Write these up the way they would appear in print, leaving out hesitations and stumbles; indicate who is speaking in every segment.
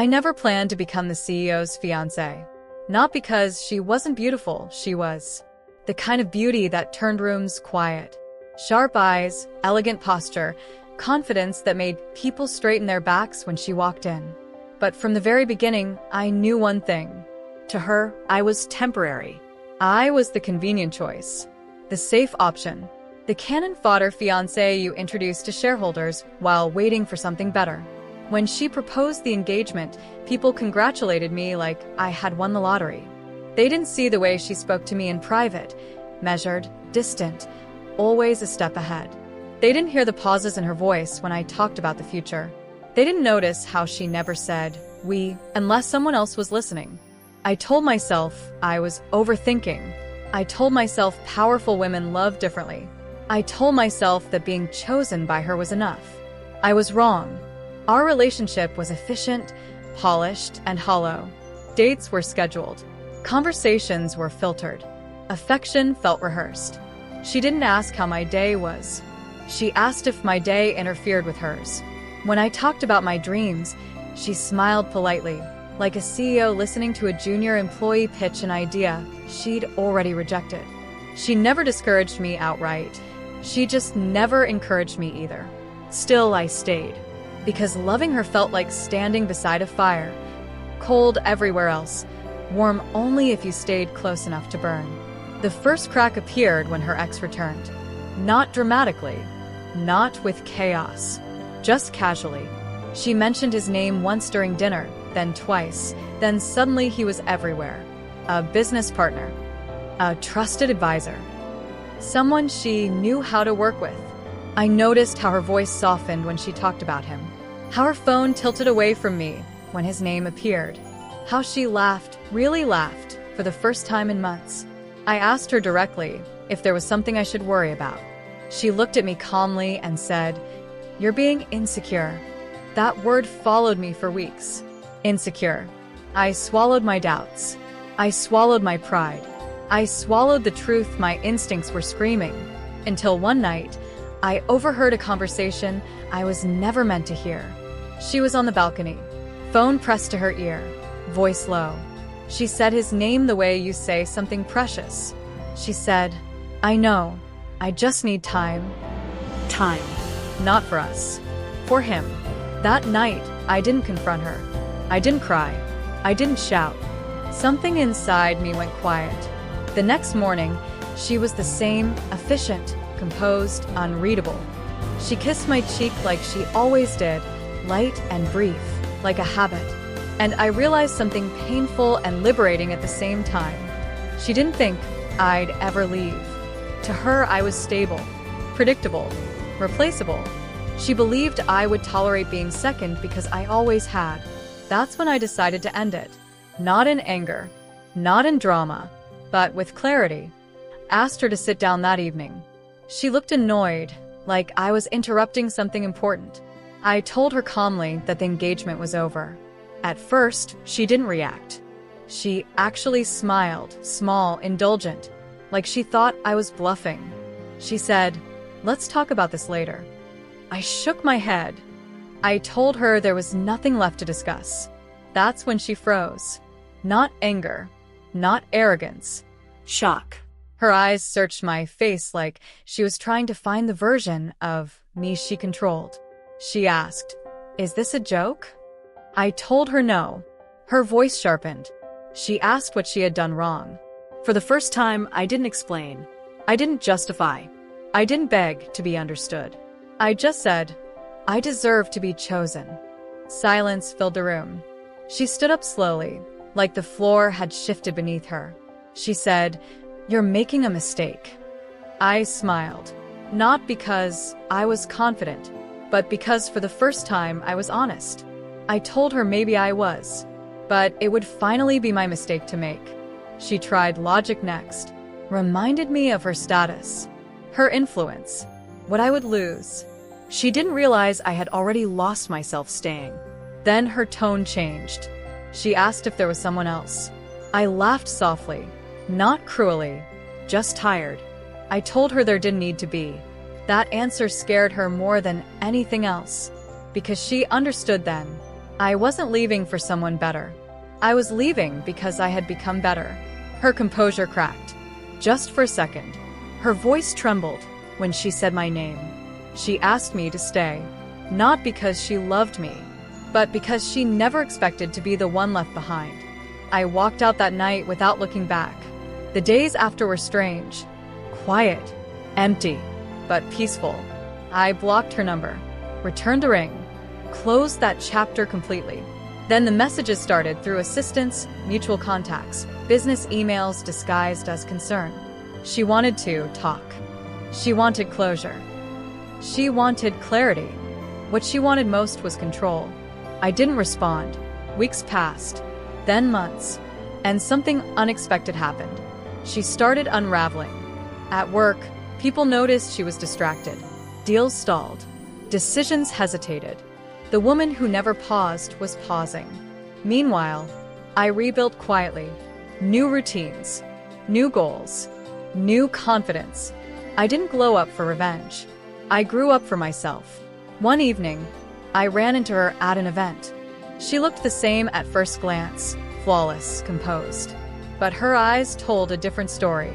Speaker 1: I never planned to become the CEO's fiancé. Not because she wasn't beautiful, she was the kind of beauty that turned rooms quiet. Sharp eyes, elegant posture, confidence that made people straighten their backs when she walked in. But from the very beginning, I knew one thing. To her, I was temporary. I was the convenient choice, the safe option, the cannon fodder fiancé you introduced to shareholders while waiting for something better. When she proposed the engagement, people congratulated me like I had won the lottery. They didn't see the way she spoke to me in private, measured, distant, always a step ahead. They didn't hear the pauses in her voice when I talked about the future. They didn't notice how she never said "we" unless someone else was listening. I told myself I was overthinking. I told myself powerful women love differently. I told myself that being chosen by her was enough. I was wrong. Our relationship was efficient, polished, and hollow. Dates were scheduled. Conversations were filtered. Affection felt rehearsed. She didn't ask how my day was. She asked if my day interfered with hers. When I talked about my dreams, she smiled politely, like a CEO listening to a junior employee pitch an idea she'd already rejected. She never discouraged me outright. She just never encouraged me either. Still, I stayed, because loving her felt like standing beside a fire, cold everywhere else, warm only if you stayed close enough to burn. The first crack appeared when her ex returned. Not dramatically, not with chaos, just casually. She mentioned his name once during dinner, then twice, then suddenly he was everywhere. A business partner, a trusted advisor, someone she knew how to work with. I noticed how her voice softened when she talked about him, how her phone tilted away from me when his name appeared, how she laughed, really laughed, for the first time in months. I asked her directly if there was something I should worry about. She looked at me calmly and said, "You're being insecure." That word followed me for weeks. Insecure. I swallowed my doubts. I swallowed my pride. I swallowed the truth my instincts were screaming. Until one night, I overheard a conversation I was never meant to hear. She was on the balcony, phone pressed to her ear, voice low. She said his name the way you say something precious. She said, "I know. I just need time." Time. Not for us. For him. That night, I didn't confront her. I didn't cry. I didn't shout. Something inside me went quiet. The next morning, she was the same, efficient, composed, unreadable. She kissed my cheek like she always did, light and brief, like a habit. And I realized something painful and liberating at the same time. She didn't think I'd ever leave. To her, I was stable, predictable, replaceable. She believed I would tolerate being second because I always had. That's when I decided to end it. Not in anger, not in drama, but with clarity. Asked her to sit down that evening. She looked annoyed, like I was interrupting something important. I told her calmly that the engagement was over. At first, she didn't react. She actually smiled, small, indulgent, like she thought I was bluffing. She said, "Let's talk about this later." I shook my head. I told her there was nothing left to discuss. That's when she froze. Not anger, not arrogance. Shock. Her eyes searched my face like she was trying to find the version of me she controlled. She asked, "Is this a joke?" I told her no. Her voice sharpened. She asked what she had done wrong. For the first time, I didn't explain. I didn't justify. I didn't beg to be understood. I just said, "I deserve to be chosen." Silence filled the room. She stood up slowly, like the floor had shifted beneath her. She said, "You're making a mistake." I smiled, not because I was confident, but because for the first time I was honest. I told her maybe I was, but it would finally be my mistake to make. She tried logic next, reminded me of her status, her influence, what I would lose. She didn't realize I had already lost myself staying. Then her tone changed. She asked if there was someone else. I laughed softly, not cruelly, just tired. I told her there didn't need to be. That answer scared her more than anything else, because she understood then. I wasn't leaving for someone better. I was leaving because I had become better. Her composure cracked. Just for a second. Her voice trembled when she said my name. She asked me to stay, not because she loved me, but because she never expected to be the one left behind. I walked out that night without looking back. The days after were strange. Quiet, empty, but peaceful. I blocked her number, returned the ring, closed that chapter completely. Then the messages started through assistants, mutual contacts, business emails disguised as concern. She wanted to talk. She wanted closure. She wanted clarity. What she wanted most was control. I didn't respond. Weeks passed, then months, and something unexpected happened. She started unraveling. At work, people noticed she was distracted. Deals stalled. Decisions hesitated. The woman who never paused was pausing. Meanwhile, I rebuilt quietly. New routines, new goals, new confidence. I didn't glow up for revenge. I grew up for myself. One evening, I ran into her at an event. She looked the same at first glance, flawless, composed. But her eyes told a different story.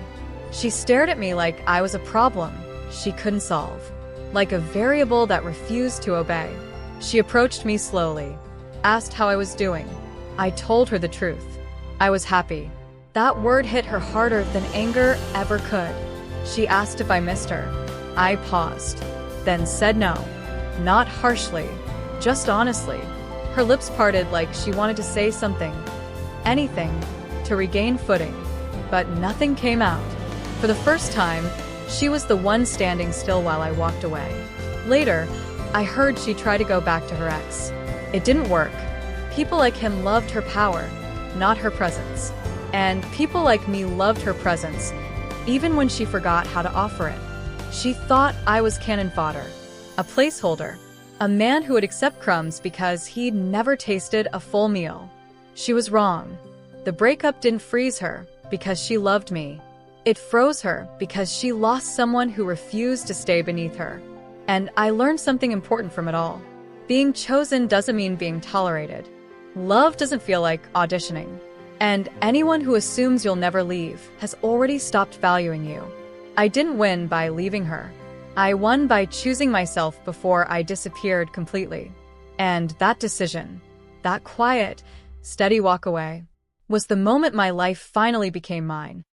Speaker 1: She stared at me like I was a problem she couldn't solve, like a variable that refused to obey. She approached me slowly, asked how I was doing. I told her the truth. I was happy. That word hit her harder than anger ever could. She asked if I missed her. I paused, then said no. Not harshly, just honestly. Her lips parted like she wanted to say something, anything, to regain footing. But nothing came out. For the first time, she was the one standing still while I walked away. Later, I heard she tried to go back to her ex. It didn't work. People like him loved her power, not her presence. And people like me loved her presence, even when she forgot how to offer it. She thought I was cannon fodder, a placeholder, a man who would accept crumbs because he'd never tasted a full meal. She was wrong. The breakup didn't freeze her because she loved me. It froze her because she lost someone who refused to stay beneath her. And I learned something important from it all. Being chosen doesn't mean being tolerated. Love doesn't feel like auditioning. And anyone who assumes you'll never leave has already stopped valuing you. I didn't win by leaving her. I won by choosing myself before I disappeared completely. And that decision, that quiet, steady walk away, was the moment my life finally became mine.